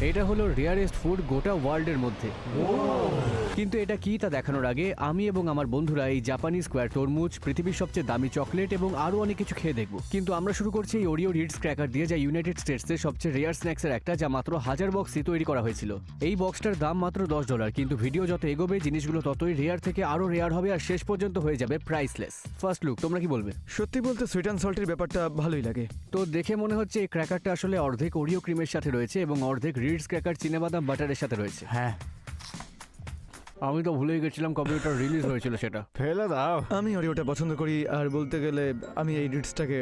এটা হলো rarest food গোটা ওয়ার্ল্ডের মধ্যে। কিন্তু এটা কি তা দেখানোর আগে আমি এবং আমার বন্ধুরা এই জাপানি স্কোয়ার তরমুজ, পৃথিবীর সবচেয়ে দামি চকলেট এবং আরো অনেক কিছু খেয়ে দেখব। কিন্তু আমরা শুরু করছি এই ওরিও রিডস ক্র্যাকার দিয়ে, যা ইউনাইটেড স্টেটসের সবচেয়ে রেয়ার স্ন্যাক্সের একটা, যা মাত্র 1000 বক্সই তৈরি করা হয়েছিল। এই বক্সটার দাম মাত্র $10, কিন্তু ভিডিও যত এগোবে জিনিসগুলো ততই রেয়ার থেকে আরো রেয়ার হবে আর শেষ পর্যন্ত হয়ে যাবে প্রাইসলেস। ফার্স্ট লুক, তোমরা কি বলবে? সত্যি বলতে সুইট অ্যান্ড সল্টের ব্যাপারটা ভালোই লাগে। তো দেখে মনে হচ্ছে এই ক্র্যাকারটা আসলে অর্ধেক ওরিও ক্রিমের সাথে রয়েছে এবং অর্ধেক রিডস ক্র্যাকার চিনেবাদাম বাটারের সাথে রয়েছে। হ্যাঁ, আমি তো ভুলেই গেছিলাম কবে ওটা রিলিজ হয়েছিল সেটা। ফেলে দাও। আমি ওরিওটা পছন্দ করি, আর বলতে গেলে আমি এই রিডসটাকে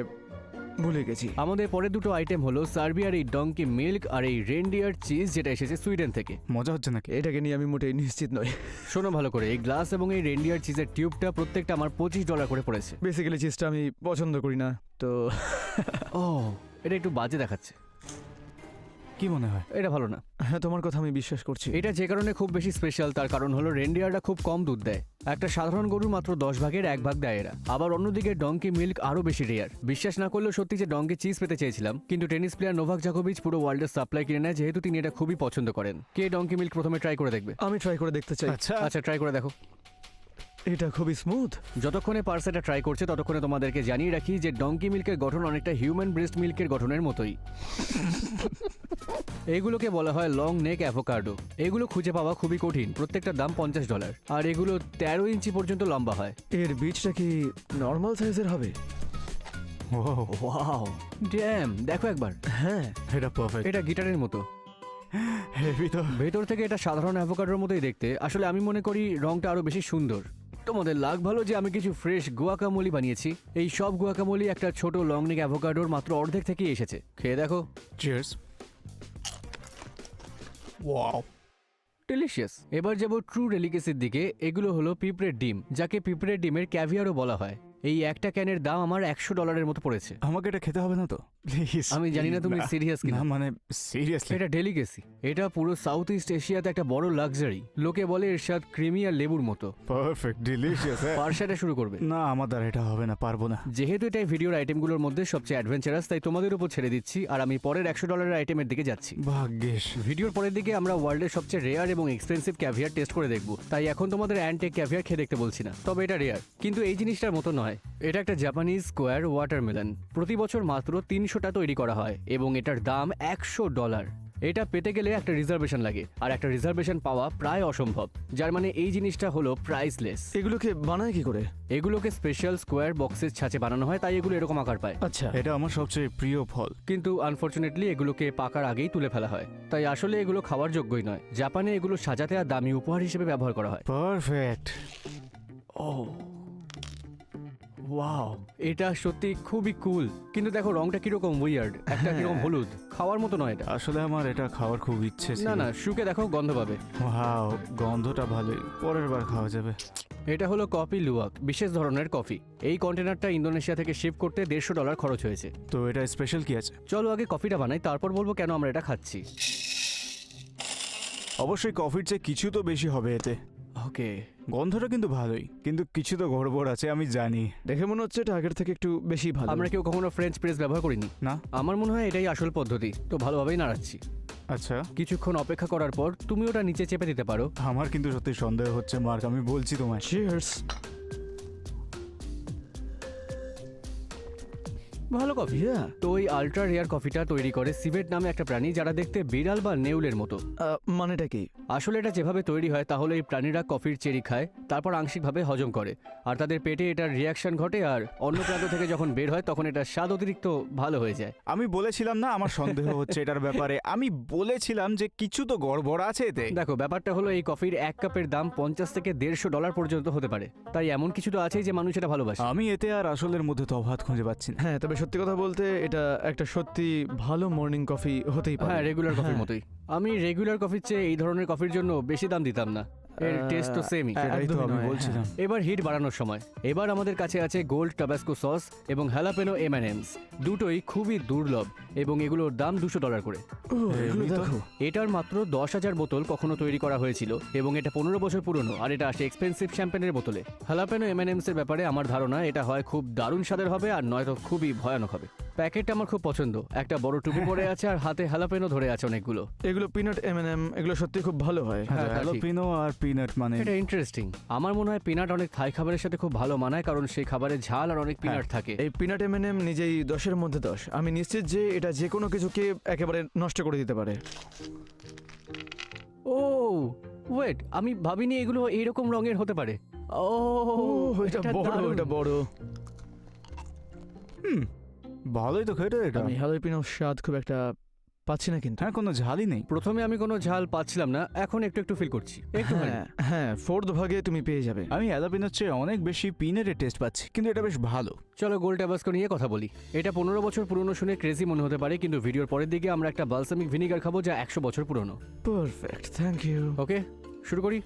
ভুলে গেছি। আমাদের পরে দুটো আইটেম হলো সার্বিয়ার এই ডঙ্কি মিল্ক আর এই রেনডিয়ার চিজ, যেটা এসেছে সুইডেন থেকে। মজা হচ্ছে নাকি? এটাকে নিয়ে আমি মোটেই নিশ্চিত নই। শোনো ভালো করে, এই গ্লাস এবং এই রেনডিয়ার চিজের টিউবটা প্রত্যেকটা আমার $25 করে পড়েছে। বেসিক্যালি চিজটা আমি পছন্দ করি না, তো ও, এটা একটু বাজে দেখাচ্ছে। কি মনে হয়? এটা ভালো না। হ্যাঁ, তোমার কথা আমি বিশ্বাস করছি। এটা যে কারণে খুব বেশি স্পেশাল, তার কারণ হলো রেনডিয়ারটা খুব কম দুধ দেয়। একটা সাধারণ গরুর মাত্র 10 ভাগের 1 ভাগ দেয় এরা। আবার অন্যদিকে ডঙ্কি মিল্ক আরো বেশি রেয়ার। বিশ্বাস না করলেও সত্যি যে ডঙ্কি চিজ পেতে চেয়েছিলাম, কিন্তু টেনিস প্লেয়ার নোভাক জোকোভিচ পুরো ওয়ার্ল্ডের সাপ্লাই কিনে নেয়, যেহেতু তিনি এটা খুবই পছন্দ করেন। কে ডঙ্কি মিল্ক প্রথমে ট্রাই করে দেখবে? আমি ট্রাই করে দেখতে চাই। আচ্ছা, আচ্ছা, ট্রাই করে দেখো। এটা খুবই স্মুথ। যতক্ষণে পার্সেটা ট্রাই করছে ততক্ষণে তোমাদেরকে জানিয়ে রাখি যে ডঙ্কি মিল্কের গঠন অনেকটা হিউম্যান ব্রেস্ট মিল্কের গঠনের মতোই। এগুলোকে বলা হয় লং নেক অ্যাভোকাডো। এগুলো খুঁজে পাওয়া খুবই কঠিন, প্রত্যেকটার দাম $50, আর এগুলো 13 ইঞ্চি পর্যন্ত লম্বা হয়। এর বীজটা কি নর্মাল সাইজের হবে? ও ওয়াও, ড্যাম, দেখো একবার। হ্যাঁ, এটা পারফেক্ট। এটা গিটারের মতো। হেভি তো। ভেতর থেকে এটা সাধারণ অ্যাভোকাডোর মতোই দেখতে। আসলে আমি মনে করি রংটা আরো বেশি সুন্দর। তোমাদের লাগ ভালো যে আমি কিছু ফ্রেশ গুয়াকামোলি বানিয়েছি। এই সব গুয়াকামোলি একটা ছোট লং নেক অ্যাভোকাডোর মাত্র অর্ধেক থেকেই এসেছে। খেয়ে দেখো। চিয়ার্স। Wow, delicious. এবার যাব ট্রু ডেলিকেসির দিকে। এগুলো হলো পিঁপড়ের ডিম, যাকে পিঁপড়ের ডিমের ক্যাভিয়ারও বলা হয়। এই একটা ক্যানের দাম আমার $100 মতো পড়েছে। আমাকে এটা খেতে হবে না তো প্লিজ? আমি জানি না তুমি সিরিয়াস কিনা। না মানে সিরিয়াসলি। এটা ডেলিকেসি। এটা পুরো সাউথ ইস্ট এশিয়াতে একটা বড় লাক্সারি। লোকে বলে এর স্বাদ ক্রিমি আর লেবুর মতো। Perfect, delicious. পার্সাটা শুরু করবে? না, আমার দ্বারা এটা হবে না, পারবো না। যেহেতু এটাই ভিডিওর আইটেমগুলোর মধ্যে সবচেয়ে অ্যাডভেঞ্চারাস, তাই তোমাদের উপর ছেড়ে দিচ্ছি, আর আমি পরের $100 আইটেমের দিকে যাচ্ছি। ভাগ্যিস। ভিডিওর পরের দিকে আমরা ওয়ার্ল্ডের সবচেয়ে রেয়ার এবং এক্সপেন্সিভ ক্যাভিয়ার টেস্ট করে দেখব। তাই এখন তোমাদের অ্যান্টেক ক্যাভিয়ার খেয়ে দেখতে বলছি না, তবে এটা রেয়ার। কিন্তু এই জিনিসটার মতো নয়। এটা একটা জাপানিজ স্কোয়ার ওয়াটারমেলন। প্রতি বছর মাত্র 300টা তৈরি করা হয় এবং এটার দাম $100। এটা পেতে গেলে একটা রিজার্ভেশন লাগে, আর একটা রিজার্ভেশন পাওয়া প্রায় অসম্ভব, যার মানে এই জিনিসটা হলো প্রাইসলেস। এগুলোকে বানায় কি করে? এগুলোকে স্পেশাল স্কোয়ার বক্সের ছাঁচে বানানো হয়, তাই এগুলো এরকম আকার পায়। আচ্ছা, এটা আমার সবচেয়ে প্রিয় ফল। কিন্তু আনফরচুনেটলি এগুলোকে পাকার আগেই তুলে ফেলা হয়, তাই আসলে এগুলো খাওয়ার যোগ্যই নয়। জাপানে এগুলো সাজাতে আর দামি উপহার হিসেবে ব্যবহার করা হয়। পারফেক্ট। ও ওয়াও, এটা সত্যি খুবই কুল। কিন্তু দেখো রংটা কিরকম উইয়ার্ড, একটা কিরকম হলুদ, খাওয়ার মতো নয় এটা। আসলে আমার এটা খাওয়ার খুব ইচ্ছে ছিল। না না, শুকে দেখো, গন্ধ পাবে। ওয়াও, গন্ধটা ভালোই, পরের বার খাওয়া যাবে। এটা হলো কফি লুয়াক, বিশেষ ধরনের কফি। এই কন্টেনারটা ইন্দোনেশিয়া থেকে শিপ করতে $150 খরচ হয়েছে। তো এটা স্পেশাল কি আছে? চলো আগে কফিটা বানাই, তারপর বলবো কেন আমরা এটা খাচ্ছি। অবশ্যই কফির চেয়ে কিছু তো বেশি হবে এতে। ওকে, গন্ধটা কিন্তু ভালোই, কিন্তু কিছু তো গড়বড় আছে, আমি জানি। দেখে মনে হচ্ছে এটা আগের থেকে একটু বেশি ভালো। আমরা কেউ কখনো ফ্রেঞ্চ প্রেস ব্যবহার করিনি। না? আমার মনে হয় এটাই আসল পদ্ধতি। তো ভালোভাবেই নাড়াচ্ছি। আচ্ছা, কিছুক্ষণ অপেক্ষা করার পর তুমি ওটা নিচে চেপে দিতে পারো। আমার কিন্তু সত্যি সন্দেহ হচ্ছে মার্ক, আমি বলছি তোমায়। চিয়ার্স। ভালো কফি। তো ওই আল্ট্রা রেয়ার কফিটা তৈরি করে সিভেট নামে একটা প্রাণী, যারা দেখতে বিড়াল বা নেউলের মতো। মানেটা কি? আসলে এটা যেভাবে তৈরি হয় তাহলে এই প্রাণীরা কফির চেরি খায়, তারপর আংশিকভাবে হজম করে, আর তাদের পেটে এটার রিয়াকশন ঘটে, আর অন্য প্রান্ত থেকে যখন বের হয় তখন এটা স্বাদ অতিরিক্ত ভালো হয়ে যায়। আমি বলেছিলাম না আমার সন্দেহ হচ্ছে এটার ব্যাপারে। আমি বলেছিলাম যে কিছু তো গড়বড় আছে এতে। দেখো, ব্যাপারটা হলো এই কফির 1 কাপের দাম $50 থেকে $150 পর্যন্ত হতে পারে। তাই এমন কিছু তো আছেই যে মানুষ এটা ভালোবাসে। আমি এতে আর আসলের মধ্যে তফাৎ খুঁজে পাচ্ছি না। হ্যাঁ, তবে সত্যি কথা বলতে এটা একটা সত্যি ভালো মর্নিং কফি হতেই পারে। হ্যাঁ, রেগুলার কফির মতোই। আমি রেগুলার কফির চেয়ে এই ধরনের কফির জন্য বেশি দাম দিতাম না। এর টেস্ট তো সেমই। সেটাই তো একদমই আমি নয়, বলছিলাম। এবার হিট বাড়ানোর সময়। এবার আমাদের কাছে আছে গোল্ড টাবাস্কো সস এবং হ্যালাপেনো M&M's। দুটোই খুবই দুর্লভ এবং এগুলোর দাম $200 করে। এগুলো এই তো। দেখো। এটার মাত্র 10,000 বোতল কখনো তৈরি করা হয়েছিল এবং এটা 15 বছর পুরনো, আর এটা আসে এক্সপেন্সিভ শ্যাম্পেনের বোতলে। হ্যালাপেনো M&M's এর ব্যাপারে আমার ধারণা এটা হয় খুব দারুণ স্বাদের হবে, আর নয়তো খুবই ভয়ানক হবে। প্যাকেটটা আমার খুব পছন্দ, একটা বড় টুপি পরে আছে আর হাতে হ্যালাপেনো ধরে আছে অনেকগুলো। এগুলো পিনাট এম এগুলো সত্যি খুব ভালো হয়। হ্যাঁ, তা ঠিক। হ্যালোপিনো আর পিনাট মানে এটা ইন্টারেস্টিং। আমার মনে হয় পিনাট অনেক থাই খাবারের সাথে খুব ভালো মানায়, কারণ সেই খাবারে ঝাল আর অনেক পিনাট থাকে। এই পিনাট এম নিজেই 10-এর মধ্যে 10। আমি নিশ্চিত যে এটা যে কোনো কিছুকে একেবারে নষ্ট করে দিতে পারে। ও ওয়েট, আমি ভাবিনি এগুলো এইরকম রঙের হতে পারে। ও এটা বড়, দারুণ। এটা বড়। ভালোই তো খেতে এটা। আমি হ্যালোপিনো স্বাদ খুব একটা পাচ্ছি না কিন্তু। হ্যাঁ, কোনো ঝালই নেই। প্রথমে আমি কোনো ঝাল পাচ্ছিলাম না, এখন একটু একটু ফিল করছি। একটু হ্যাঁ, 4th ভাগে তুমি পেয়ে যাবে। আমি হ্যালোপিনোর চেয়ে অনেক বেশি পিনাটের টেস্ট পাচ্ছি, কিন্তু এটা বেশ ভালো। চলো গোল ট্যাবাস্কো নিয়ে কথা বলি। এটা 15 বছর পুরনো শুনে ক্রেজি মনে হতে পারে, কিন্তু ভিডিওর পরের দিকে আমরা একটা বালসামিক ভিনিগার খাবো যা 100 বছর পুরনো। Perfect, thank you. ওকে, শুরু করি।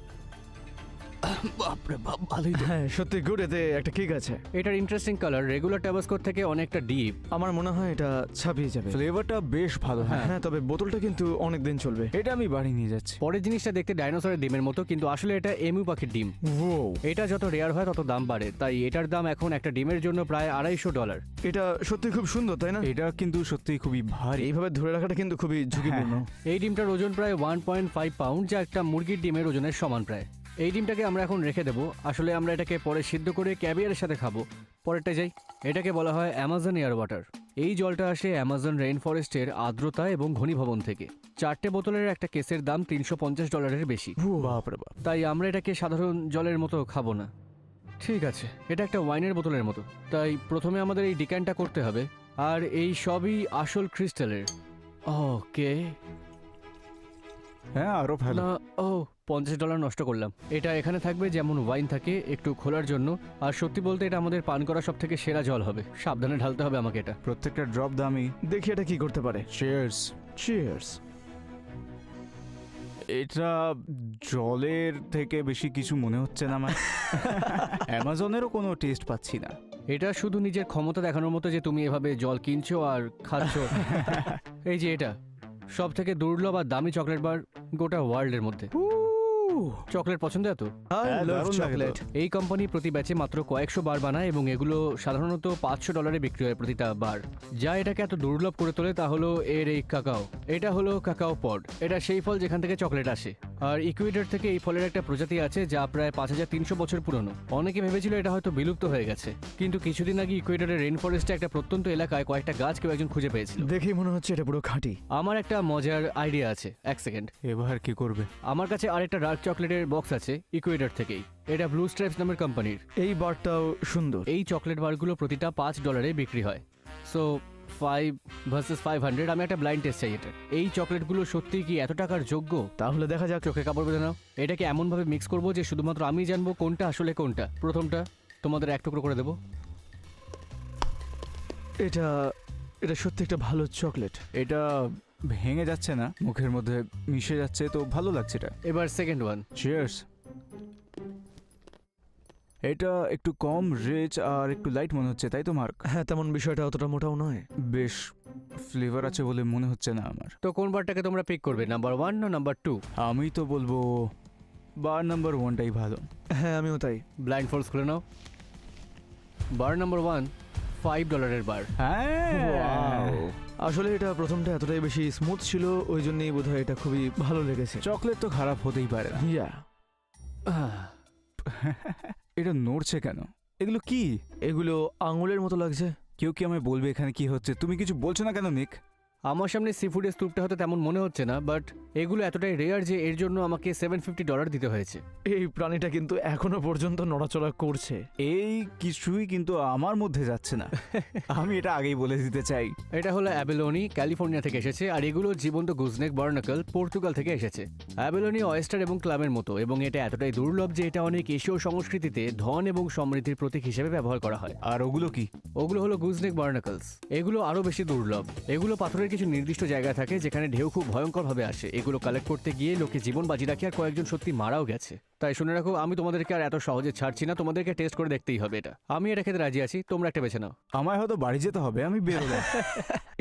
বাপরে বাপ, ভালোই তো। হ্যাঁ, সত্যি গুড, এতে একটা কিক আছে। এটার ইন্টারেস্টিং কালার রেগুলার ট্যাবাস্কোর থেকে অনেকটা ডিপ। আমার মনে হয় এটা ছাপিয়ে যাবে। ফ্লেভারটা বেশ ভালো। হ্যাঁ, হ্যাঁ, তবে বোতলটা কিন্তু অনেক দিন চলবে। এটা আমি বাড়ি নিয়ে যাচ্ছি। পরের জিনিসটা দেখতে ডাইনোসরের ডিমের মতো, কিন্তু আসলে এটা এমু পাখির ডিম। ও, এটা যত রেয়ার হয় তত দাম বাড়ে, তাই এটার দাম এখন একটা ডিমের জন্য প্রায় $250। এটা সত্যি খুব সুন্দর, তাই না? এটা কিন্তু সত্যিই খুবই ভারী। এইভাবে ধরে রাখাটা কিন্তু খুবই ঝুঁকিপূর্ণ। এই ডিমটার ওজন প্রায় 1.5 পাউন্ড, যা একটা মুরগির ডিমের ওজনের সমান প্রায়। এই ডিমটাকে আমরা এখন রেখে দেবো। আসলে আমরা এটাকে পরে সিদ্ধ করে ক্যাভিয়ারের সাথে খাবো। পরেরটা যাই। এটাকে বলা হয় অ্যামাজন এয়ার ওয়াটার। এই জলটা আসে অ্যামাজন রেইন ফরেস্টের আর্দ্রতা এবং ঘনীভবন থেকে। 4টে বোতলের একটা কেসের দাম $350 বেশি। বাপরে বাপ। তাই আমরা এটাকে সাধারণ জলের মতো খাবো না। ঠিক আছে, এটা একটা ওয়াইনের বোতলের মতো, তাই প্রথমে আমাদের এই ডিক্যানটা করতে হবে। আর এই সবই আসল ক্রিস্টালের। ওকে, হ্যাঁ, আরো ভালো। না, ও $50 নষ্ট করলাম। এটা এখানে থাকবে যেমন ওয়াইন থাকে, একটু খোলার জন্য। আর সত্যি বলতে এটা আমাদের পান করা সব থেকে সেরা জল হবে। সাবধানে ঢালতে হবে আমাকে এটা। প্রত্যেকটা ড্রপ দামি। দেখি এটা কি করতে পারে। চিয়ার্স। চিয়ার্স। এটা জলের থেকে বেশি কিছু মনে হচ্ছে না আমার। অ্যামাজনেরও কোনো টেস্ট পাচ্ছি না। এটা শুধু নিজের ক্ষমতা দেখানোর মতো যে তুমি এভাবে জল কিনছো আর খাচ্ছ। এই যে এটা সব থেকে দুর্লভ আর দামি চকলেট বার গোটা ওয়ার্ল্ডের মধ্যে। চকলেট পছন্দ এত? আই হ্যাঁ, লাভ দারুণ লাগে তো। চকলেট। এই কোম্পানি প্রতি ব্যাচে মাত্র কয়েকশো বার বানায় এবং এগুলো সাধারণত $500 বিক্রি হয় প্রতিটা বার। যা এটাকে এত দুর্লভ করে তোলে তা হলো এর এই কাকাও। এটা হলো কাকাও পড। এটা সেই ফল যেখান থেকে চকলেট আসে। আর ইকুয়েডর থেকে এই ফলের একটা প্রজাতি আছে যা প্রায় 5300 বছর পুরনো। অনেকে ভেবেছিল এটা হয়তো বিলুপ্ত হয়ে গেছে, কিন্তু কিছুদিন আগে ইকুয়েডরের রেইন ফরেস্টে একটা প্রত্যন্ত এলাকায় কয়েকটা গাছ কেউ একজন খুঁজে পেয়েছিল। দেখেই মনে হচ্ছে এটা পুরো খাঁটি। আমার একটা মজার আইডিয়া আছে, এক সেকেন্ড। এবার কি করবে? আমার কাছে আরেকটা ডার্ক চকলেটের বক্স আছে ইকুয়েডর থেকেই। এটা ব্লু স্ট্রাইপস নামের কোম্পানির। এই বারটাও সুন্দর। এই চকলেট বারগুলো প্রতিটা $5 বিক্রি হয়। So 5 versus 500। আমি একটা ব্লাইন্ড টেস্ট চাই এটা। এই চকলেটগুলো সত্যি কি এত টাকার যোগ্য? তাহলে দেখা যাক। চোখে কাপড় বেঁধে নাও। এটাকে এমনভাবে মিক্স করবো যে শুধুমাত্র আমি জানবো কোনটা আসলে কোনটা। প্রথমটা তোমাদের এক টুকরো করে দেবো। এটা এটা সত্যি একটা ভালো চকলেট। এটা ভেঙে যাচ্ছে না, মুখের মধ্যে মিশে যাচ্ছে, তো ভালো লাগছে এটা। এবার সেকেন্ড ওয়ান। চিয়ার্স। এটা একটু কম রিচ আর একটু লাইট মনে হচ্ছে, তাই তো মার্ক? হ্যাঁ, তেমন বিষয়টা অতটা মোটাও নয়। বেশ ফ্লেভার আছে বলে মনে হচ্ছে না আমার। তো কোন বারটাকে তোমরা পিক করবে, নাম্বার 1 না নাম্বার 2? আমি তো বলবো বার নাম্বার 1টাই ভালো। হ্যাঁ, আমিও তাই। ব্লাইন্ড ফোল্ডস খুলে নাও। বার নাম্বার 1 $5 বার। হ্যাঁ, আসলে এটা প্রথমটা এতটাই বেশি স্মুথ ছিল, ওই জন্যই বোধহয় এটা খুবই ভালো লেগেছে। চকলেট তো খারাপ হতেই পারে না। ইয়া, এটা নড়ছে কেন? এগুলো কি? এগুলো আঙুলের মতো লাগছে। কেউ কি আমায় বলবে এখানে কি হচ্ছে? তুমি কিছু বলছো না কেন নিক? আমার সামনে সি ফুডের স্তূপটা হয়তো তেমন মনে হচ্ছে না, বাট এগুলো এতটাই রেয়ার যে এর জন্য আমাকে $750 দিতে হয়েছে। এই প্রাণীটা কিন্তু এখনো পর্যন্ত নড়াচড়া করছে। এই কিছুই কিন্তু আমার মধ্যে যাচ্ছে না। আমি এটা আগেই বলে দিতে চাই। এটা হলো অ্যাবেলোনি, ক্যালিফোর্নিয়া থেকে এসেছে, আর এগুলো জীবন্ত গুজনেক বার্নাকল, পর্তুগাল থেকে এসেছে। অ্যাবেলোনি অয়েস্টার এবং ক্লামের মতো, এবং এটা এতটাই দুর্লভ যে এটা অনেক এশীয় সংস্কৃতিতে ধন এবং সমৃদ্ধির প্রতীক হিসেবে ব্যবহার করা হয়। আর ওগুলো কি? ওগুলো হলো গুজনেক বার্নাকলস। এগুলো আরো বেশি দুর্লভ। এগুলো পাথরের কিছু নির্দিষ্ট জায়গা থাকে যেখানে ঢেউ খুব ভয়ঙ্করভাবে আসে। এগুলো কালেক্ট করতে গিয়ে লোকে জীবন বাজি রাখে, আর কয়েকজন সত্যি মারাও গেছে। তাই শুনে রাখো, আমি তোমাদেরকে আর এত সহজে ছাড়ছি না, তোমাদেরকে টেস্ট করে দেখতেই হবে এটা। আমি এটা খেতে রাজি আছি, তোমরা একটা বেছে নাও। আমায় হয়তো বাড়ি যেতে হবে, আমি বেরোবো।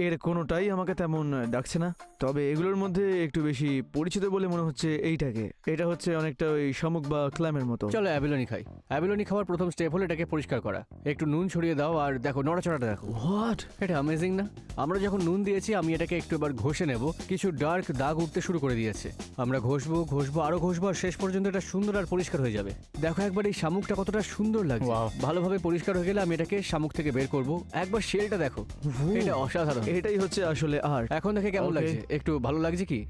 এর কোনোটাই আমাকে তেমন ডাকছে না, তবে এগুলোর মধ্যে একটু বেশি পরিচিত বলে মনে হচ্ছে এইটাকে। এটা হচ্ছে অনেকটা ওই শামুক বা ক্ল্যামের মতো। চলো অ্যাবিলনি খাই। অ্যাবিলনি খাওয়ার প্রথম স্টেপ হলো এটাকে পরিষ্কার করা। একটু নুন ছড়িয়ে দাও আর দেখো নড়াচড়াটা দেখো। হোয়াট? এটা অ্যামেজিং না? আমরা যখন নুন দিয়েছি আমি এটাকে একটু এবার ঘষে নেব। কিছু ডার্ক দাগ উঠতে শুরু করে দিয়েছে। আমরা ঘষবো আরো ঘষবো আর শেষ পর্যন্ত এটা সুন্দর আর পরিষ্কার হয়ে যাবে। দেখো একবার এই শামুকটা কতটা সুন্দর লাগছে। Wow. ভালোভাবে পরিষ্কার হয়ে গেলে আমি এটাকে শামুক থেকে বের করব। একবার শেলটা দেখো, এটা অসাধারণ। এটাই হচ্ছে আসলে আর্ট। এখন দেখে কেমন Okay. লাগছে? একটু ভালো লাগছে কি?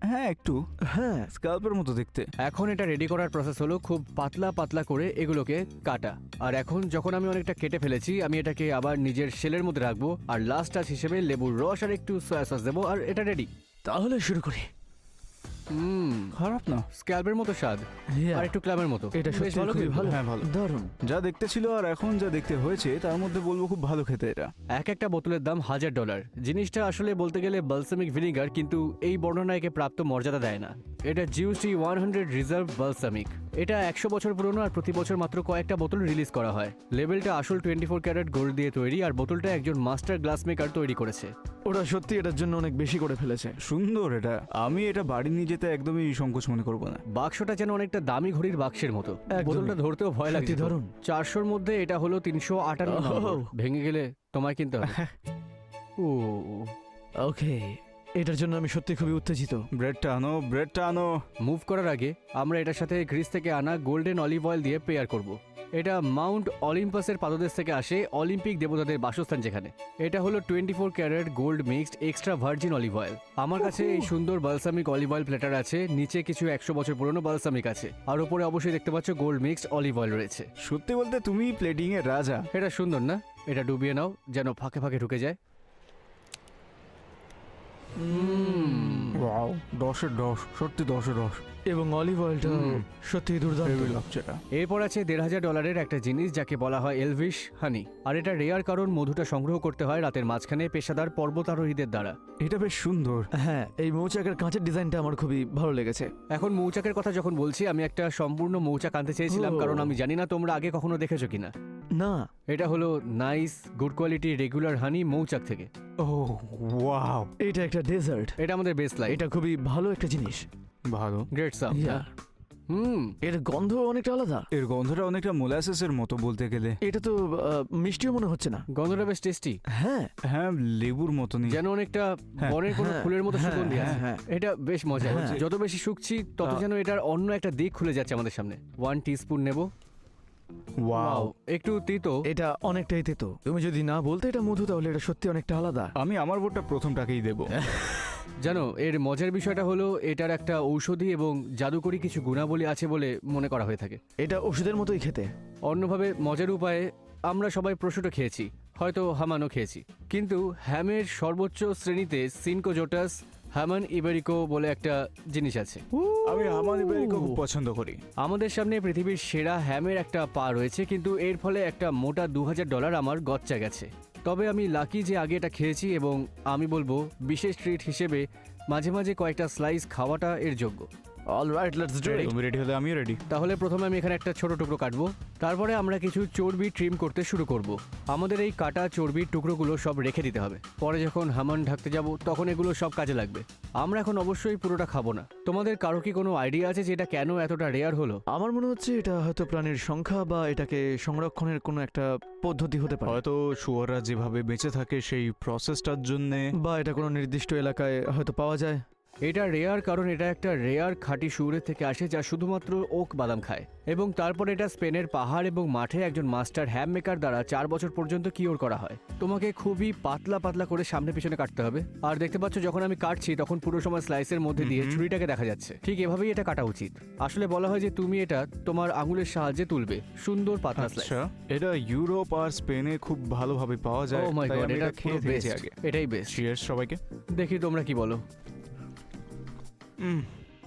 হ্যাঁ, একটু হ্যাঁ, স্কাল্পের মতো দেখতে। এখন এটা রেডি করার প্রসেস হলো খুব পাতলা পাতলা করে এগুলোকে কাটা। আর এখন যখন আমি অনেকটা কেটে ফেলেছি, আমি এটাকে আবার নিজের শেলের মধ্যে রাখবো আর লাস্ট টাচ হিসেবে লেবুর রস আর একটু সয়া সস দেবো আর এটা রেডি। তাহলে শুরু করি। খারাপ না, স্ক্যালপের মতো স্বাদ Yeah. আর একটু ক্লামের মতো। এটা বেশ সত্যি খুবই কিন্তু। ভালো। হ্যাঁ, ভালো। দারুণ। যা দেখতে ছিল আর এখন যা দেখতে হয়েছে তার মধ্যে বলবো খুব ভালো খেতে এটা। এক একটা বোতলের দাম $1000। জিনিসটা আসলে বলতে গেলে বালসামিক ভিনিগার, কিন্তু এই বর্ণনা একে প্রাপ্ত মর্যাদা দেয় না। এটা জিউসি 100 রিজার্ভ বালসামিক। এটা 100 বছর পুরনো আর প্রতি বছর মাত্র কয়েকটা বোতল রিলিজ করা হয়। লেবেলটা আসল 24 ক্যারেট গোল্ড দিয়ে তৈরি আর বোতলটা একজন মাস্টার গ্লাস মেকার তৈরি করেছে। ওরা সত্যি এটার জন্য অনেক বেশি করে ফেলেছে। সুন্দর এটা, আমি এটা বাড়ি নিয়ে যেতে একদমই সংকোচ মনে করবো না। বাক্সটা যেন অনেকটা দামি ঘড়ির বাক্সের মতো। একদমই। বোতলটা ধরতেও ভয় লাগছে। সত্যি দারুণ। 400-র মধ্যে এটা হলো 358 নম্বর। ভেঙে গেলে তোমায় কিনতে হবে। ও ওকে, এটার জন্য আমি সত্যি খুবই উত্তেজিত। ব্রেডটা আনো। মুভ করার আগে আমরা এটার সাথে গ্রিস থেকে আনা গোল্ডেন অলিভ অয়েল দিয়ে পেয়ার করব। এটা মাউন্ট অলিম্পাসের পাদদেশ থেকে আসে, অলিম্পিক দেবতাদের বাসস্থান যেখানে। এটা হলো 24 carat gold mixed extra virgin olive oil. আমার কাছে এই সুন্দর বালসামিক অলিভ অয়েল প্লেটার আছে, নিচে কিছু 100 বছর পুরনো বালসামিক আছে, আর উপরে অবশ্যই দেখতে পাচ্ছ গোল্ড মিক্সড অলিভ অয়েল রয়েছে। সত্যি বলতে তুমি প্লেটিং এর রাজা। এটা সুন্দর না? এটা ডুবিয়ে নাও যেন ফাঁকে ফাঁকে ঢুকে যায়। ওয়াও, 10-এর 10, সত্যি 10-এর 10। এবং অলিভ অয়েলটা সত্যি দুর্দান্ত লাগছে এটা। এরপর আছে $1500 একটা জিনিস যাকে বলা হয় এলভিশ হানি। আর এটা রেয়ার কারণ মধুটা সংগ্রহ করতে হয় রাতের মাঝখানে পেশাদার পর্বতারোহীদের দ্বারা। এটা বেশ সুন্দর। হ্যাঁ, এই মৌচাকের কাঁচের ডিজাইনটা আমার খুবই ভালো লেগেছে। এখন মৌচাকের কথা যখন বলছি, আমি একটা সম্পূর্ণ মৌচাক আনতে চেয়েছিলাম, ও। কারণ আমি জানি না তোমরা আগে কখনো দেখেছো কিনা। না, এটা হলো নাইস গুড কোয়ালিটি রেগুলার হানি মৌচাক থেকে। ও ওয়াও, এটা একটা ডেজার্ট। এটা আমাদের বেস্ট লাইট। এটা খুবই ভালো একটা জিনিস। ভালো। Great some. Yeah. এর গন্ধ অনেকটা আলাদা। এর গন্ধটা অনেকটা মোলাসেসের মতো বলতে গেলে। এটা তো মিষ্টিও মনে হচ্ছে না। গন্ধটা বেশ টেস্টি, হ্যাঁ, হ্যাঁ, লেবুর মতনই। যেন অনেকটা হ্যাঁ, বনের কোনো হ্যাঁ, ফুলের মতো হ্যাঁ, সুগন্ধি আছে। হ্যাঁ, এটা বেশ মজা। হ্যাঁ। যত বেশি শুকছি তত যেন এটার অন্য একটা দিক খুলে যাচ্ছে আমাদের সামনে। 1 টিস্পুন নেব। ওয়াও, একটু তিতো। এটা অনেকটাই তেতো। তুমি যদি না বলতে এটা মধু, তাহলে এটা সত্যি অনেকটা আলাদা। আমি আমার ভোটটা প্রথমটাকেই দেব। জানো এর মজার বিষয়টা হলো এটার একটা ঔষধি এবং জাদুকরি কিছু গুণাবলী আছে বলে মনে করা হয়ে থাকে। এটা ওষুধের মতোই খেতে। অন্যভাবে মজার উপায়ে আমরা সবাই প্রোশুটো খেয়েছি, হয়তো হামানও খেয়েছি, কিন্তু হ্যামের সর্বোচ্চ শ্রেণীতে সিনকোজোটাস হ্যামান ইবেরিকো বলে একটা জিনিস আছে। আমি হামান ইবেরিকো খুব পছন্দ করি। আমাদের সামনে পৃথিবীর সেরা হ্যামের একটা পা রয়েছে, কিন্তু এর ফলে একটা মোটা $2000 আমার গচ্চা গেছে। তবে আমি লাকি যে আগে এটা খেয়েছি, এবং আমি বলবো বিশেষ ট্রিট হিসেবে মাঝে মাঝে কয়েকটা স্লাইস খাওয়াটা এর যোগ্য। Alright, let's do it. তুমি রেডি হলে আমিও রেডি। তাহলে প্রথমে আমি এখানে একটা ছোট টুকরো কাটবো, তারপরে আমরা কিছু চর্বি ট্রিম করতে শুরু করব। আমাদের এই কাটা চর্বির টুকরোগুলো সব রেখে দিতে হবে, পরে যখন হামান ঢাকতে যাব তখন এগুলো সব কাজে লাগবে। আমরা এখন অবশ্যই পুরোটা খাবো না। তোমাদের কারো কি কোনো আইডিয়া আছে যে এটা কেন এতটা রেয়ার হলো? আমার মনে হচ্ছে এটা হয়তো প্রাণীর সংখ্যা বা এটাকে সংরক্ষণের কোনো একটা পদ্ধতি হতে পারে, হয়তো শুয়োররা যেভাবে বেঁচে থাকে সেই প্রসেসটার জন্যে। বা এটা কোনো নির্দিষ্ট এলাকায় হয়তো পাওয়া যায়। এটা রেয়ার কারণ এটা একটা রেয়ার খাঁটি শুয়োরের থেকে আসে যা শুধুমাত্র ওক বাদাম খায়, এবং তারপর এটা স্পেনের পাহাড় এবং মাঠে একজন মাস্টার হ্যাম মেকার দ্বারা 4 বছর পর্যন্ত কিওর করা হয়। তোমাকে খুবই পাতলা পাতলা করে সামনে পিছনে কাটতে হবে। আর দেখতে পাচ্ছ যখন আমি কাটছি তখন পুরো সময় স্লাইসের মধ্যে দিয়ে ছুরিটাকে দেখা যাচ্ছে। ঠিক এভাবেই এটা কাটা উচিত। আসলে বলা হয় যে তুমি এটা তোমার আঙুলের সাহায্যে তুলবে সুন্দর পাতলা স্লাইস। আচ্ছা, এটা ইউরোপ আর স্পেনে খুব ভালোভাবে পাওয়া যায়। ও মাই তাই গড, আমি এটা খেয়ে পুরো দেখেছি বেস্ট। আগে। এটাই বেস্ট। চিয়ার্স সবাইকে। দেখি তোমরা কি বলো।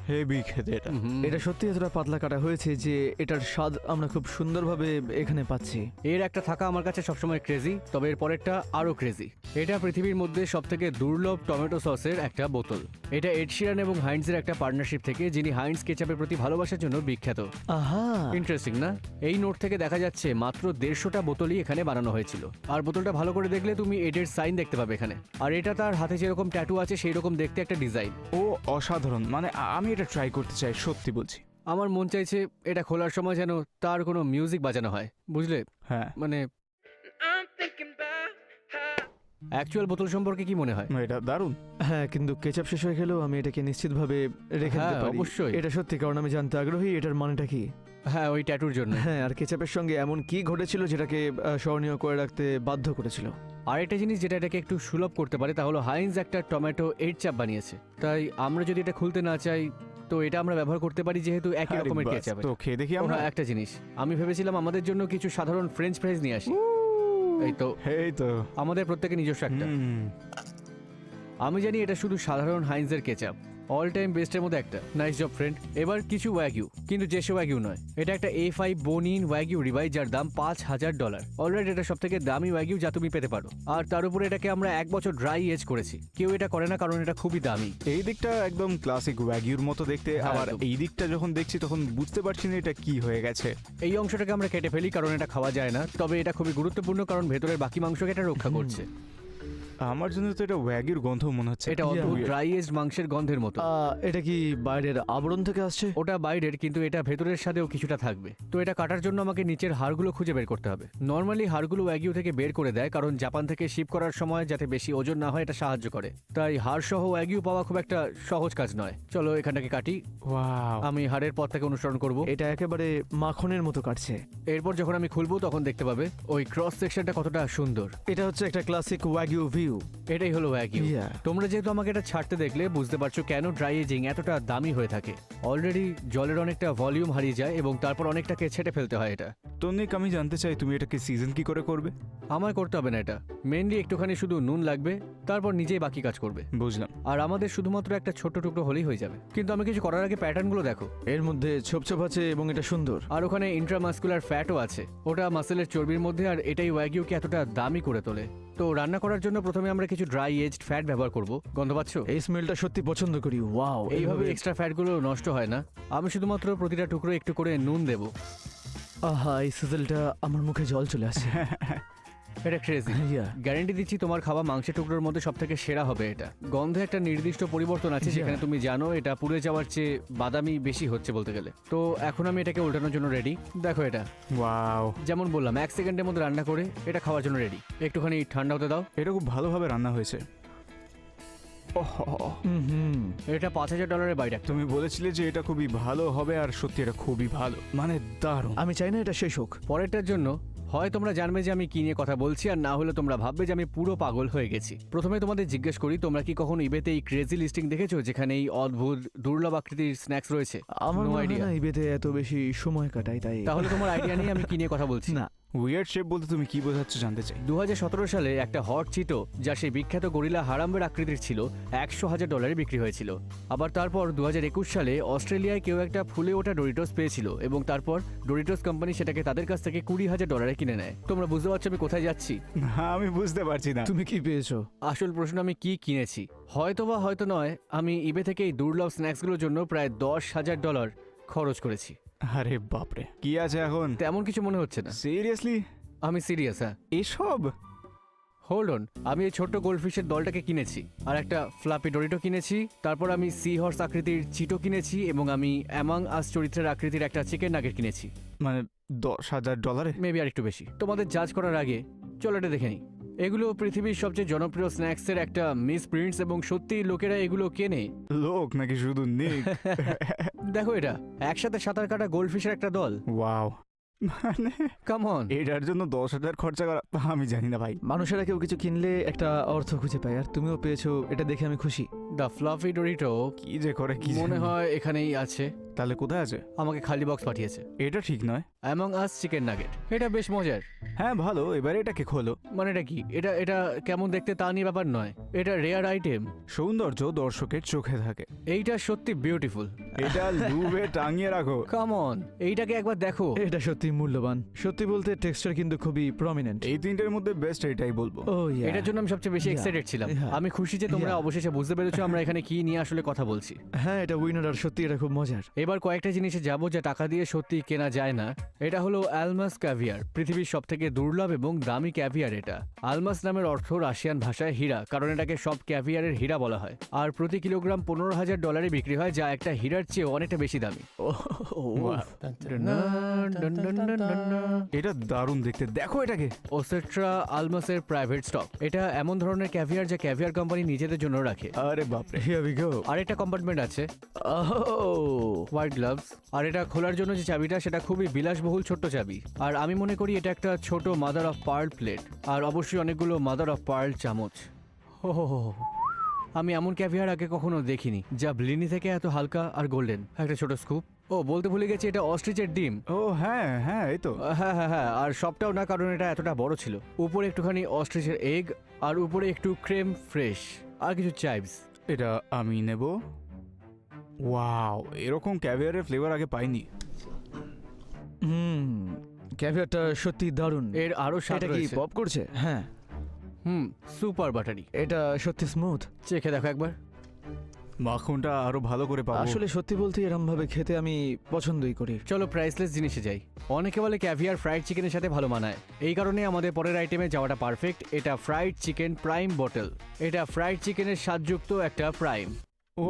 হেভি খেতে এটা। হুম। এটা সত্যি এতটা পাতলা কাটা হয়েছে যে এটার স্বাদ আমরা খুব সুন্দরভাবে এখানে পাচ্ছি। এর একটা থাকা আমার কাছে সবসময় ক্রেজি, তবে এর পরেরটা আরো ক্রেজি। এটা পৃথিবীর মধ্যে সবথেকে দুর্লভ টমেটো সসের একটা বোতল। এটা এড শিরান এবং হাইন্সের একটা পার্টনারশিপ থেকে, যিনি হাইন্স কেচাপের প্রতি ভালোবাসার জন্য বিখ্যাত। আহা, ইন্টারেস্টিং না? এই নোট থেকে দেখা যাচ্ছে মাত্র 150টা বোতলই এখানে বানানো হয়েছিল। আর বোতলটা ভালো করে দেখলে তুমি এডের সাইন দেখতে পাবে এখানে। আর এটা তার হাতে যেরকম ট্যাটু আছে সেই রকম দেখতে একটা ডিজাইন। ও অসাধারণ, মানে আমি এটা ট্রাই করতে চাই, সত্যি বলছি। আমার মন চাইছে এটা খোলার সময় যেন তার কোনো মিউজিক বাজানো হয়, বুঝলে? হ্যাঁ, মানে অ্যাকচুয়াল বোতল সম্পর্কে কি মনে হয়? এটা দারুণ। হ্যাঁ, কিন্তু কেচাপ শেষ হয়ে গেলেও আমি এটাকে নিশ্চিতভাবে রেখে দিতে হ্যাঁ, পারি। অবশ্যই। এটা সত্যি, কারণ আমি জানতে আগ্রহী এটার মানেটা কি। হ্যাঁ, ওই ট্যাটুর জন্য। হ্যাঁ, আর কেচাপের সঙ্গে এমন কি ঘটেছিল যেটাকে স্মরণীয় করে রাখতে বাধ্য করেছিল। আর একটা জিনিস যেটা এটাকে একটু সুলভ করতে পারে তা হলো হাইন্স একটা টমেটো এড চাপ বানিয়েছে। তাই আমরা যদি এটা খুলতে না চাই তো এটা আমরা ব্যবহার করতে পারি, যেহেতু একই আরে রকমের বাস, কেচাপ। তো খেয়ে দেখি ও আমরা। হ্যাঁ, একটা জিনিস আমি ভেবেছিলাম আমাদের জন্য কিছু সাধারণ ফ্রেঞ্চ ফ্রাইজ নিয়ে আসি। এই তো এই তো। আমাদের প্রত্যেকের নিজস্ব একটা। হুম। আমি জানি এটা শুধু সাধারণ হাইন্সের কেচাপ, অল টাইম বেস্টের মধ্যে একটা। Nice job friend. এবার কিছু ওয়াগিউ, কিন্তু যেসব ওয়াগিউ নয়। এটা একটা A5 বোন-ইন ওয়াগিউ রিবাই, যার দাম $5000। অলরেডি এটা সব থেকে দামি ওয়াগিউ যা তুমি পেতে পারো। আর তার উপরে এটাকে আমরা 1 বছর ড্রাই এজ করেছি। কেউ এটা করে না কারণ এটা খুবই দামি। এই দিকটা একদম ক্লাসিক ওয়াগিউর মতো দেখতে, হ্যাঁ, আবার একদম। এই দিকটা যখন দেখছি তখন বুঝতে পারছি না এটা কি হয়ে গেছে। এই অংশটাকে আমরা কেটে ফেলি কারণ এটা খাওয়া যায় না, তবে এটা খুবই গুরুত্বপূর্ণ কারণ ভেতরের বাকি মাংসকে এটা রক্ষা করছে। আমার জন্য তো এটা ওয়াগিউর গন্ধ মনে হচ্ছে। এটা অদ্ভুত Weird. ড্রাই এজড মাংসের গন্ধের মতো। এটা কি বাইরের আবরণ থেকে আসছে? ওটা বাইরের, কিন্তু এটা ভেতরের সাথেও কিছুটা থাকবে। তো এটা কাটার জন্য আমাকে নিচের হাড়গুলো খুঁজে বের করতে হবে। নর্মালি হাড়গুলো ওয়াগিউ থেকে বের করে দেয় কারণ জাপান থেকে শিপ করার সময় যাতে বেশি ওজন না হয় এটা সাহায্য করে। তাই হাড় সহ ওয়াগিউ পাওয়া খুব একটা সহজ কাজ নয়। চলো এখানটাকে কাটি। ওয়াও। আমি হাড়ের পথটাকে অনুসরণ করব। এটা একেবারে মাখনের মতো কাটছে। এরপর যখন আমি খুলবো তখন দেখতে পাবে ওই ক্রস সেকশনটা কতটা সুন্দর। এটা হচ্ছে একটা ক্লাসিক ওয়াগিউ ভিউ। এটাই হলো ওয়াগিউ। Yeah. তোমরা যেহেতু আমাকে এটা ছাড়তে দেখলে বুঝতে পারছো কেন ড্রাই এজিং এতটা দামি হয়ে থাকে। অলরেডি জলের অনেকটা ভলিউম হারিয়ে যায় এবং তারপর অনেকটাকে ছেটে ফেলতে হয় এটা। তো নিক, আমি জানতে চাই তুমি এটাকে সিজন কি করে করবে? আমায় করতে হবে না এটা। মেনলি একটুখানি শুধু নুন লাগবে, তারপর নিজেই বাকি কাজ করবে। বুঝলাম। আর আমাদের শুধুমাত্র একটা ছোট্ট টুকরো হলেই হয়ে যাবে। কিন্তু আমি কিছু করার আগে প্যাটার্নগুলো দেখো। এর মধ্যে ছোপ ছোপ আছে এবং এটা সুন্দর। আর ওখানে ইন্ট্রামাসকুলার ফ্যাটও আছে, ওটা মাসেলের চর্বির মধ্যে, আর এটাই ওয়াগিউকে এতটা দামি করে তোলে। তো রান্না করার জন্য প্রথমে আমরা কিছু ড্রাই এজড ফ্যাট ব্যবহার করব। গন্ধ পাচ্ছ? এই স্মেলটা সত্যি পছন্দ করি। ওয়াও, এইভাবে এক্সট্রা ফ্যাটগুলো নষ্ট হয় না। আমি শুধুমাত্র প্রতিটা টুকরো একটু করে নুন দেব। আহা, এই সিজলটা আমার মুখে জল চলে আসছে। এটা ক্রেজি। Yeah. গ্যারান্টি দিচ্ছি তোমার খাওয়া মাংসের টুকরোর মধ্যে সব থেকে সেরা হবে এটা। গন্ধে একটা নির্দিষ্ট পরিবর্তন আছে, Yeah. যেখানে তুমি জানো এটা পুড়ে যাওয়ার চেয়ে বাদামি বেশি হচ্ছে বলতে গেলে। তো এখন আমি এটাকে উল্টানোর জন্য রেডি। দেখো এটা, ওয়াও, যেমন বললাম 1 সেকেন্ডের মধ্যে রান্না করে এটা খাওয়ার জন্য রেডি। একটুখানি ঠান্ডা হতে দাও। এটা খুব ভালোভাবে রান্না হয়েছে। ওহো, হুম। এটা $5000 বাইরে একটা। তুমি বলেছিলে যে এটা খুবই ভালো হবে, আর সত্যি এটা খুবই ভালো, মানে দারুণ। আমি চাই না এটা শেষ হোক। পরেরটার জন্য হয় তোমরা জানবে যে আমি কি নিয়ে কথা বলছি, আর না হলে তোমরা ভাববে যে আমি পুরো পাগল হয়ে গেছি। প্রথমে তোমাদের জিজ্ঞেস করি, তোমরা কি কখনো ইবেতে এই ক্রেজি লিস্টিং দেখেছো যেখানে এই অদ্ভুত দুর্লভ আকৃতির স্ন্যাক্স রয়েছে? আমার No মনে হয় idea. না ইবেতে এত বেশি সময় কাটাই, তাই তাহলে তোমার আইডিয়া নিয়ে আমি কি নিয়ে কথা বলছি। না। উইয়ার্ড শেপ বলতে তুমি কি বোঝাচ্ছ জানতে চাই। 2017 সালে একটা হট চিটো, যা সেই বিখ্যাত গরিলা হারাম্বের আকৃতির ছিল, $100,000 বিক্রি হয়েছিল। আবার তারপর 2021 সালে অস্ট্রেলিয়ায় কেউ একটা ফুলে ওঠা ডোরিটোস পেয়েছিল এবং তারপর ডোরিটোস কোম্পানি সেটাকে তাদের কাছ থেকে $20,000 কিনে নেয়। তোমরা বুঝতে পারছো আমি কোথায় যাচ্ছি? না, আমি বুঝতে পারছি না। তুমি কি পেয়েছো? আসল প্রশ্ন আমি কি কিনেছি। হয়তো বা হয়তো নয়, আমি ইবে থেকে এই দুর্লভ স্ন্যাক্সগুলোর জন্য প্রায় $10,000 খরচ করেছি। আরে বাপরে, কি আছে এখন? তেমন কিছু মনে হচ্ছে না। সিরিয়াসলি আমি সিরিয়াস। হ্যাঁ, এসব? Hold on. আমি এই ছোট্ট গোল্ডফিশের দলটাকে কিনেছি, আর একটা ফ্লাপি ডোরিটো কিনেছি, তারপর আমি সি হর্স আকৃতির চিটো কিনেছি, এবং আমি অ্যামাং আস চরিত্রের আকৃতির একটা চিকেন নাগেট কিনেছি। মানে $10,000? মেবি আর একটু বেশি। তোমাদের জাজ করার আগে চলো এটা দেখে নিই। এগুলো পৃথিবীর সবচেয়ে জনপ্রিয় স্ন্যাক্সের একটা মিস প্রিন্টস, এবং সত্যি লোকেরা এগুলো কেনে। লোক নাকি শুধু নিক? দেখো এটা, একসাথে সাঁতার কাটা গোল্ডফিশের একটা দল। ওয়াও, মানে কাম অন। এটার জন্য 10,000 খরচা করা, আমি জানি না ভাই। মানুষেরা কেউ কিছু কিনলে একটা অর্থ খুঁজে পায়, আর তুমিও পেয়েছো, এটা দেখে আমি খুশি। দ্য ফ্লাফি ডোরিটো কি যে করে কি মনে জানি। হয় এখানেই আছে। তাহলে কোথায় আছে? আমাকে খালি বক্স পাঠিয়েছে। এটা ঠিক নয়। অ্যামাং আস চিকেন নাগেট, এটা বেশ মজার। হ্যাঁ ভালো, এবার এটাকে খোলো। মানে এটা কি? এটা এটা কেমন দেখতে তা নিয়ে ব্যাপার নয়, এটা রেয়ার আইটেম। সৌন্দর্য দর্শকের চোখে থাকে। এইটা সত্যি বিউটিফুল। এটা লুবে টাঙিয়ে রাখো। কাম অন, এইটাকে একবার দেখো। এটা সত্যি মূল্যবান। সত্যি বলতে টেক্সচার কিন্তু খুবই প্রমিনেন্ট। এই তিনটের মধ্যে বেস্ট এটাই বলবো। ও এটার জন্য আমি সবচেয়ে বেশি Yeah. এক্সাইটেড ছিলাম। Yeah. আমি খুশি যে তোমরা Yeah. অবশেষে বুঝতে পেরেছো আমরা এখানে কি নিয়ে আসলে কথা বলছি। হ্যাঁ, এটা উইনার আর সত্যি এটা খুব মজার। এবার কয়েকটা জিনিসে যাবো যা টাকা দিয়ে সত্যি কেনা যায় না। এটা হলো অ্যালমাস ক্যাভিয়ার, পৃথিবীর সবথেকে দুর্লভ এবং দামি ক্যাভিয়ার এটা। আলমাস নামের অর্থ রাশিয়ান ভাষায় হীরা, কারণ এটাকে সব ক্যাভিয়ারের হীরা বলা হয়। আর প্রতি কিলোগ্রাম $15,000 বিক্রি হয়, যা একটা হীরার চেয়ে অনেকটা বেশি দামি। এটা দারুণ দেখতে, দেখো এটাকে। ওসেট্রা আলমাসের প্রাইভেট স্টক। এটা এমন ধরনের ক্যাভিয়ার যা ক্যাভিয়ার কোম্পানি নিজেদের জন্য রাখে। আরে বাপরে। Here we go. আরেকটা কম্পার্টমেন্ট আছে, ওহ, হোয়াইট গ্লাভস। আর এটা খোলার জন্য যে চাবিটা সেটা খুবই বিলাসবহুল ছোট্ট চাবি। আর আমি মনে করি এটা একটা ছোট মাদার অফ পার্ল প্লেট, আর অবশ্যই অনেকগুলো মাদার অফ পার্ল চামচ। হো হো হো। আমি এমন ক্যাভিয়ার আগে কখনো দেখিনি যা ব্লিনি থেকে এত হালকা আর গোল্ডেন। একটা ছোট স্কুপ। ও বলতে ভুলে গেছি, এটা অস্ট্রিচের ডিম। ও হ্যাঁ হ্যাঁ, এই তো। হ্যাঁ হ্যাঁ হ্যাঁ, আর সবটাও না, কারণ এটা এতটা বড় ছিল। উপরে একটুখানি অস্ট্রিচের এগ, আর উপরে একটু ক্রেম ফ্রেশ, আর কিছু চাইভস। এটা আমি নেব। ওয়াও, এরকম ক্যাভিয়ারের ফ্লেভার আগে পাইনি। ক্যাভিয়ারটা সত্যি দারুণ। এর আরো স্বাদ এটা কি রয়েছে। পপ করছে? হ্যাঁ, সুপার বাটারি। এটা সত্যি স্মুথ। চেখে দেখো একবার। মাখনটা আরো ভালো করে পাবো। আসলে সত্যি বলতে এরম ভাবে খেতে আমি পছন্দই করি। চলো প্রাইসলেস জিনিসে যাই। অনেকে বলে ক্যাভিয়ার ফ্রাইড চিকেনের সাথে ভালো মানায়, এই কারণে আমাদের পরের আইটেমে যাওয়াটা পারফেক্ট। এটা ফ্রাইড চিকেন প্রাইম বটল। এটা ফ্রাইড চিকেনের স্বাদযুক্ত একটা প্রাইম। ও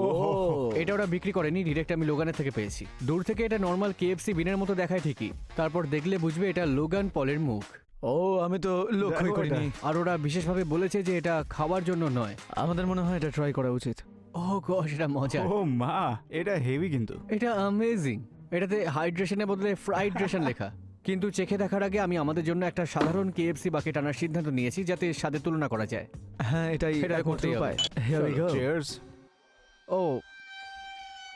এটা ওরা বিক্রি করেনি, ডিরেক্ট আমি লোগানের থেকে পেয়েছি। দূর থেকে এটা নর্মাল কেএফসি বিনের মতো দেখায় ঠিকই, তারপর দেখলে বুঝবে এটা লোগান পলের মুখ। ও, আমি তো লক্ষ্যই দেখো করিনি। আর ওরা বিশেষভাবে বলেছে যে এটা খাওয়ার জন্য নয়। আমাদের মনে হয় এটা ট্রাই করা উচিত। ও গশ, এটা মজা। ও মা, এটা হেভি কিন্তু। এটা অ্যামেজিং। এটাতে হাইড্রেশনের বদলে ফ্রাইড্রেশন লেখা। কিন্তু চেখে দেখার আগে আমি আমাদের জন্য একটা সাধারণ কেএফসি বাকেট আনার সিদ্ধান্ত নিয়েছি, যাতে স্বাদের তুলনা করা যায়। হ্যাঁ, এটাই এটা একমাত্র করতেই হবে। উপায়। Here we go. চিয়ার্স। ও,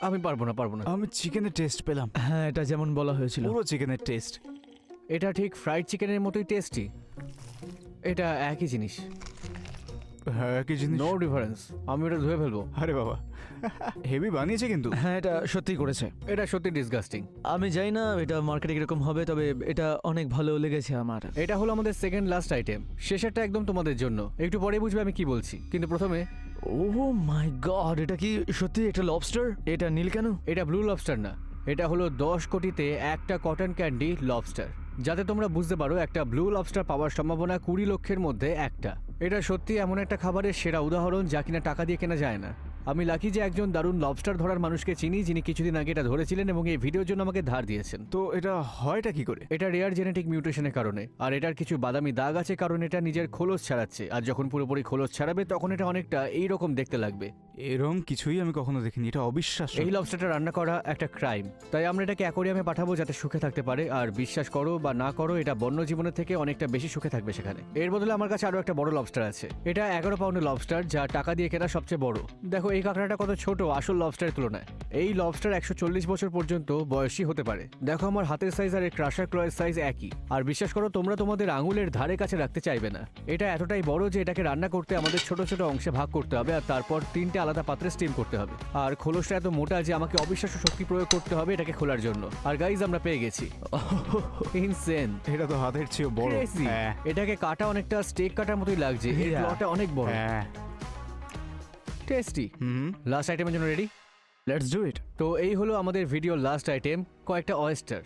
আমি পারবো না। আমি চিকেনের টেস্ট পেলাম, হ্যাঁ, এটা যেমন বলা হয়েছিল। পুরো চিকেনের টেস্ট। এটা ঠিক ফ্রাইড চিকেনের মতোই টেস্টি। এটা একই জিনিস, হ্যাঁ কি জিনিস। No difference. আমি ওটা ধুয়ে ফেলবো। আরে বাবা, হেভি বানিয়েছে কিন্তু। হ্যাঁ, এটা সত্যি করেছে। এটা সত্যি ডিসগাস্টিং। আমি জানি না এটা মার্কেটে কিরকম হবে, তবে এটা অনেক ভালো লেগেছে আমার। এটা হলো আমাদের সেকেন্ড লাস্ট আইটেম। শেষেরটা একদম তোমাদের জন্য, একটু পরে বুঝবে আমি কি বলছি। কিন্তু প্রথমে, ওহ মাই গড, এটা কি সত্যি একটা লবস্টার? এটা নীল কেন? এটা ব্লু লবস্টার না, এটা হলো 10 কোটিতে একটা কটন ক্যান্ডি লবস্টার। যাতে তোমরা বুঝতে পারো একটা ব্লু লবস্টার পাওয়ার সম্ভাবনা 20 লক্ষের মধ্যে একটা। এটা সত্যি এমন একটা খাবারের সেরা উদাহরণ যা কিনা টাকা দিয়ে কেনা যায় না। আমি লাকি যে একজন দারুণ লবস্টার ধরার মানুষকে চিনি, যিনি কিছুদিন আগে এটা ধরেছিলেন এবং এই ভিডিওর জন্য আমাকে ধার দিয়েছেন। তো এটা হয়টা কি করে? এটা রেয়ার জেনেটিক মিউটেশনের কারণে, আর এটার কিছু বাদামি দাগ আছে কারণ এটা নিজের খোলস ছাড়াচ্ছে। আর যখন পুরোপুরি খোলস ছাড়াবে তখন এটা অনেকটা এইরকম দেখতে লাগবে। এরকম কিছুই আমি কখনো দেখিনি, এটা অবিশ্বাস্য। এই লবস্টারটা রান্না করা একটা ক্রাইম, তাই আমরা এটাকে অ্যাকোয়ারিয়ামে পাঠাবো যাতে সুখে থাকতে পারে। আর বিশ্বাস করো বা না করো, এটা বন্য জীবনের থেকে অনেকটা বেশি সুখে থাকবে সেখানে। এর বদলে আমার কাছে আরো একটা বড় লবস্টার আছে। এটা 11 পাউন্ডের লবস্টার, যা টাকা দিয়ে কেনা সবচেয়ে বড়। দেখো এই কাঁকড়াটা কত ছোট আসল লবস্টারের তুলনায়। এই লবস্টার 140 বছর পর্যন্ত বয়সী হতে পারে। দেখো আমার হাতের সাইজ আর এর ক্রাশার ক্লয়ের সাইজ একই। আর বিশ্বাস করো, তোমরা তোমাদের আঙুলের ধারে কাছে রাখতে চাইবে না। এটা এতটাই বড় যে এটাকে রান্না করতে আমাদের ছোট ছোট অংশে ভাগ করতে হবে, আর তারপর 3টে আলাদা পাত্রে স্টিম করতে হবে। আর খোলসটা এত মোটা যে আমাকে অবিশ্বাস্য শক্তি প্রয়োগ করতে হবে এটাকে খোলার জন্য। আর গাইজ, আমরা পেয়ে গেছি। ইনসেন, এটা তো হাতের চেয়ে বড়। ক্রেজি। হ্যাঁ এটাকে কাটা অনেকটা স্টেক কাটার মতোই লাগছে। এর Yeah. ক্লটা অনেক বড়, হ্যাঁ। টেস্টি। লাস্ট আইটেমের জন্য রেডি? Let's do it. তো এই হলো আমাদের ভিডিওর লাস্ট আইটেম, কয়েকটা অয়েস্টার।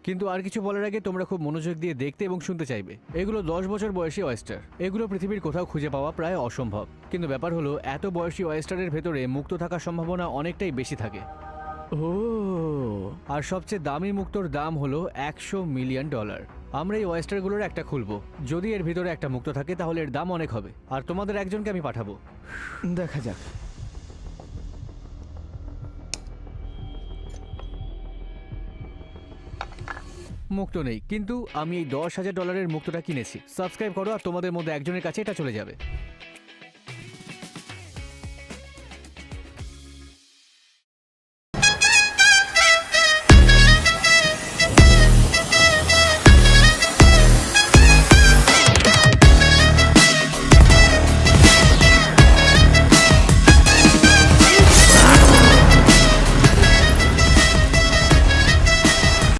কিন্তু আর কিছু বলার আগে তোমরা খুব মনোযোগ দিয়ে দেখতে এবং শুনতে চাইবে। এগুলো 10 বছর বয়সী অয়েস্টার। এগুলো পৃথিবীর কোথাও খুঁজে পাওয়া প্রায় অসম্ভব। কিন্তু ব্যাপার হলো, এত বয়সী অয়েস্টারের ভেতরে মুক্ত থাকার সম্ভাবনা অনেকটাই বেশি থাকে। ও, আর সবচেয়ে দামি মুক্তোর দাম হলো $100 মিলিয়ন। আমরা এই অয়েস্টারগুলোর একটা খুলবো। যদি এর ভিতরে একটা মুক্ত থাকে তাহলে এর দাম অনেক হবে। আর তোমাদের একজনকে আমি পাঠাবো। দেখা যাক। মুক্ত নেই, কিন্তু আমি এই $10,000 মুক্তটা কিনেছি। সাবস্ক্রাইব করো আর তোমাদের মধ্যে একজনের কাছে এটা চলে যাবে।